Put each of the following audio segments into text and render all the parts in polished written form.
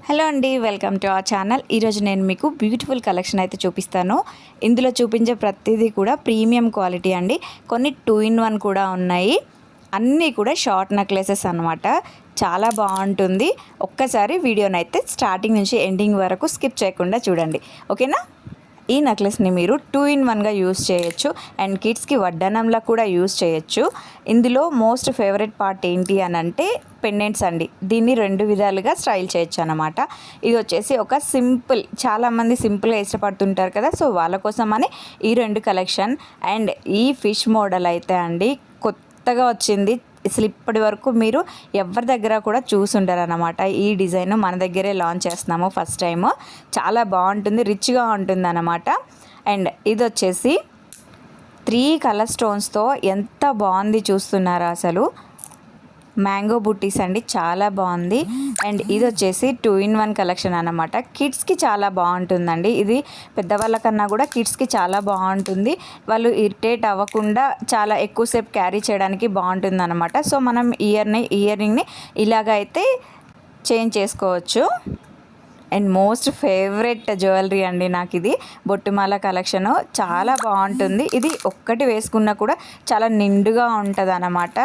Hello అండి, welcome to our channel. ఈరోజు నేను మీకు బ్యూటిఫుల్ కలెక్షన్ అయితే చూపిస్తాను. ఇందులో చూపించే ప్రతిదీ కూడా ప్రీమియం క్వాలిటీ అండి. కొన్ని 2-in-1 కూడా ఉన్నాయి. అన్నీ కూడా షార్ట్ నెక్లెసెస్ అన్నమాట. చాలా బాగుంటుంది. ఒక్కసారి వీడియోనైతే స్టార్టింగ్ నుంచి ఎండింగ్ వరకు స్కిప్ చేయకుండా చూడండి, ఓకేనా. ఈ నెక్లెస్ని మీరు 2-in-1గా యూస్ చేయొచ్చు అండ్ కిడ్స్కి వడ్డానంలా కూడా యూస్ చేయొచ్చు. ఇందులో మోస్ట్ ఫేవరెట్ పార్ట్ ఏంటి అని అంటే పెండెంట్స్ అండి. దీన్ని 2 విధాలుగా స్టైల్ చేయొచ్చు అన్నమాట. ఇది వచ్చేసి ఒక సింపుల్, చాలామంది సింపుల్గా ఇష్టపడుతుంటారు కదా, సో వాళ్ళ కోసమని ఈ 2 కలెక్షన్. అండ్ ఈ ఫిష్ మోడల్ అయితే అండి కొత్తగా వచ్చింది. అసలు ఇప్పటి వరకు మీరు ఎవరి దగ్గర కూడా చూసుంటారు అన్నమాట. ఈ డిజైన్ మన దగ్గరే లాంచ్ చేస్తున్నాము ఫస్ట్ టైము. చాలా బాగుంటుంది, రిచ్గా ఉంటుంది అన్నమాట. అండ్ ఇది వచ్చేసి 3 కలర్ స్టోన్స్తో ఎంత బాగుంది చూస్తున్నారా అసలు. మ్యాంగో బుట్టీస్ అండి, చాలా బాగుంది. అండ్ ఇది వచ్చేసి 2-in-1 కలెక్షన్ అన్నమాట. కిడ్స్కి చాలా బాగుంటుందండి. ఇది పెద్దవాళ్ళ కన్నా కూడా కిడ్స్కి చాలా బాగుంటుంది. వాళ్ళు ఇరిటేట్ అవ్వకుండా చాలా ఎక్కువసేపు క్యారీ చేయడానికి బాగుంటుంది అన్నమాట. సో మనం ఇయర్ రింగ్ని ఇలాగైతే చేంజ్ చేసుకోవచ్చు. అండ్ మోస్ట్ ఫేవరెట్ జ్యువెలరీ అండి నాకు ఇది బొట్టుమాల కలెక్షను. చాలా బాగుంటుంది. ఇది ఒక్కటి వేసుకున్నా కూడా చాలా నిండుగా ఉంటుంది అన్నమాట.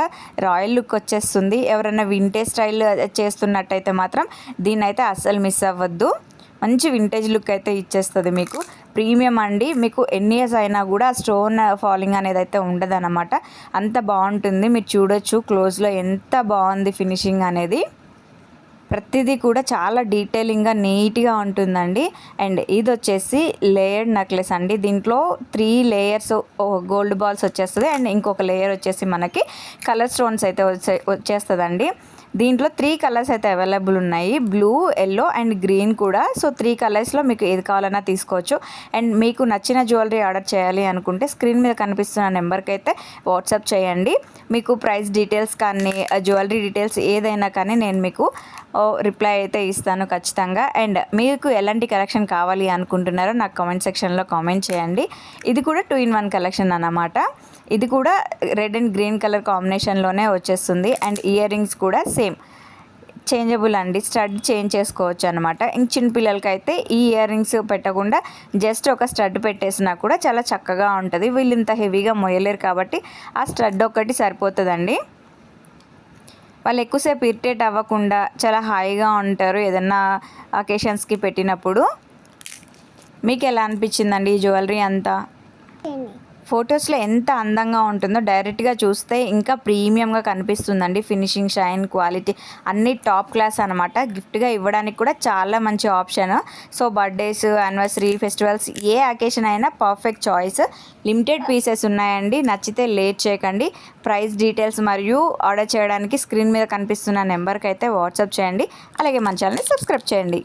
రాయల్ లుక్ వచ్చేస్తుంది. ఎవరైనా వింటేజ్ స్టైల్ చేస్తున్నట్టయితే మాత్రం దీన్ని అయితే అస్సలు మిస్ అవ్వద్దు. మంచి వింటేజ్ లుక్ అయితే ఇచ్చేస్తుంది మీకు. ప్రీమియం అండి. మీకు ఎన్ని ఇయర్స్ అయినా కూడా స్టోన్ ఫాలింగ్ అనేది అయితే ఉండదు అన్నమాట. అంత బాగుంటుంది. మీరు చూడొచ్చు క్లోజ్లో ఎంత బాగుంది ఫినిషింగ్ అనేది. ప్రతిదీ కూడా చాలా డీటెయిలింగ్గా నీట్గా ఉంటుందండి. అండ్ ఇది వచ్చేసి లేయర్డ్ నెక్లెస్ అండి. దీంట్లో 3 లేయర్స్ గోల్డ్ బాల్స్ వచ్చేస్తుంది అండ్ ఇంకొక లేయర్ వచ్చేసి మనకి కలర్ స్టోన్స్ అయితే వచ్చేస్తుందండి. దీంట్లో 3 కలర్స్ అయితే అవైలబుల్ ఉన్నాయి, బ్లూ, ఎల్లో అండ్ గ్రీన్ కూడా. సో 3 కలర్స్లో మీకు ఏది కావాలన్నా తీసుకోవచ్చు. అండ్ మీకు నచ్చిన జ్యువెలరీ ఆర్డర్ చేయాలి అనుకుంటే స్క్రీన్ మీద కనిపిస్తున్న నెంబర్కి అయితే వాట్సాప్ చేయండి. మీకు ప్రైస్ డీటెయిల్స్ కానీ జ్యువెలరీ డీటెయిల్స్ ఏదైనా కానీ నేను మీకు రిప్లై అయితే ఇస్తాను ఖచ్చితంగా. అండ్ మీకు ఎలాంటి కలెక్షన్ కావాలి అనుకుంటున్నారో నాకు కామెంట్ సెక్షన్లో కామెంట్ చేయండి. ఇది కూడా 2-in-1 కలెక్షన్ అన్నమాట. ఇది కూడా రెడ్ అండ్ గ్రీన్ కలర్ కాంబినేషన్లోనే వచ్చేస్తుంది. అండ్ ఇయర్ రింగ్స్ కూడా సేమ్ చేంజబుల్ అండి, స్టడ్ చేంజ్ చేసుకోవచ్చు అనమాట. ఇంక చిన్నపిల్లలకైతే ఈ ఇయర్ రింగ్స్ పెట్టకుండా జస్ట్ ఒక స్టడ్ పెట్టేసినా కూడా చాలా చక్కగా ఉంటుంది. వీళ్ళు ఇంత హెవీగా మొయ్యలేరు కాబట్టి ఆ స్టడ్ ఒకటి సరిపోతుందండి. వాళ్ళు ఎక్కువసేపు ఇరిటేట్ అవ్వకుండా చాలా హాయిగా ఉంటారు ఏదన్నా అకేషన్స్కి పెట్టినప్పుడు. మీకు ఎలా అనిపించిందండి ఈ జ్యువెలరీ అంతా? ఫొటోస్లో ఎంత అందంగా ఉంటుందో డైరెక్ట్గా చూస్తే ఇంకా ప్రీమియంగా కనిపిస్తుందండి. ఫినిషింగ్, షైన్, క్వాలిటీ అన్నీ టాప్ క్లాస్ అనమాట. గిఫ్ట్గా ఇవ్వడానికి కూడా చాలా మంచి option. So birthdays, anniversary, festivals ఏ అకేషన్ అయినా పర్ఫెక్ట్ చాయిస్. లిమిటెడ్ పీసెస్ ఉన్నాయండి. నచ్చితే లేట్ చేయకండి. ప్రైస్ డీటెయిల్స్ మరియు ఆర్డర్ చేయడానికి స్క్రీన్ మీద కనిపిస్తున్న నెంబర్కి అయితే వాట్సాప్ చేయండి. అలాగే మన ఛానల్ని సబ్స్క్రైబ్ చేయండి.